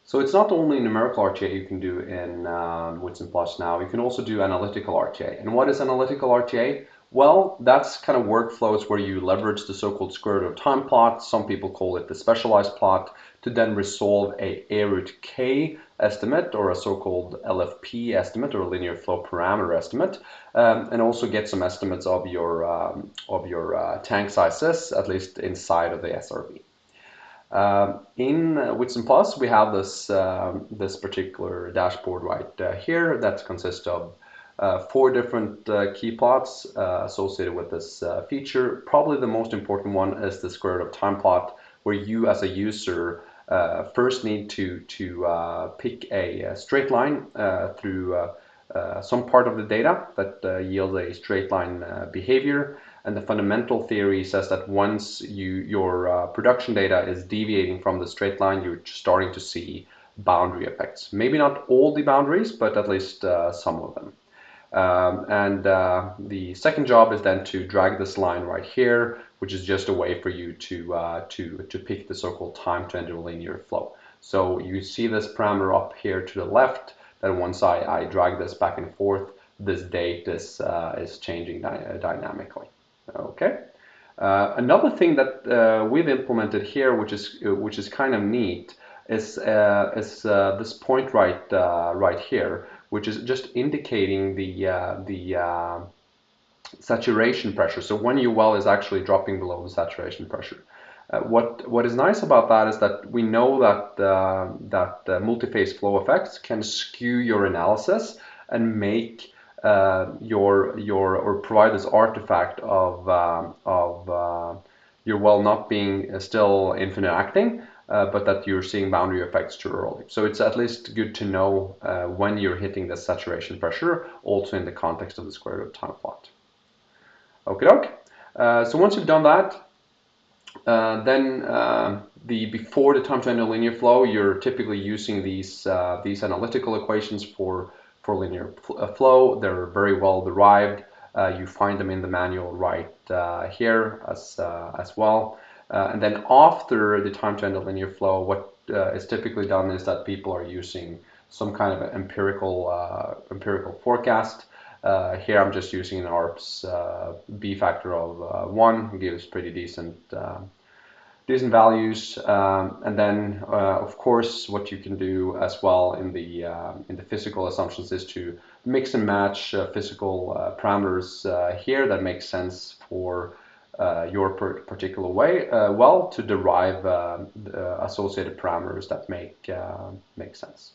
So it's not only numerical RTA you can do in Whitson Plus now, you can also do analytical RTA. And what is analytical RTA? Well, that's kind of workflows where you leverage the so-called square root of time plot, some people call it the specialized plot, to then resolve a root k estimate or a so-called LFP estimate or linear flow parameter estimate, and also get some estimates of your tank sizes, at least inside of the SRV. In Whitson Plus, we have this particular dashboard right here that consists of 4 different key plots associated with this feature. Probably the most important one is the square root of time plot, where you as a user first need to pick a straight line through some part of the data that yields a straight line behavior. And the fundamental theory says that once your production data is deviating from the straight line, you're starting to see boundary effects. Maybe not all the boundaries, but at least some of them. The second job is then to drag this line right here, which is just a way for you to pick the so-called time to enter linear flow. So you see this parameter up here to the left, that once I drag this back and forth, this date is changing dynamically. Okay. Another thing that we've implemented here, which is kind of neat, is this point right here, which is just indicating the saturation pressure. So when your well is actually dropping below the saturation pressure. What is nice about that is that we know that multi-phase flow effects can skew your analysis and make or provide this artifact of your well not being still infinite acting, but that you're seeing boundary effects too early. So it's at least good to know when you're hitting the saturation pressure, also in the context of the square root of time plot. Okie doke. So once you've done that, then before the time to enter linear flow, you're typically using these analytical equations for linear flow. They're very well derived. You find them in the manual right here as well. And then after the time to enter linear flow, what is typically done is that people are using some kind of an empirical forecast. Here I'm just using an ARPS B factor of 1, gives pretty decent values, and then of course what you can do as well in the physical assumptions is to mix and match physical parameters here that make sense for your particular well to derive the associated parameters that make sense.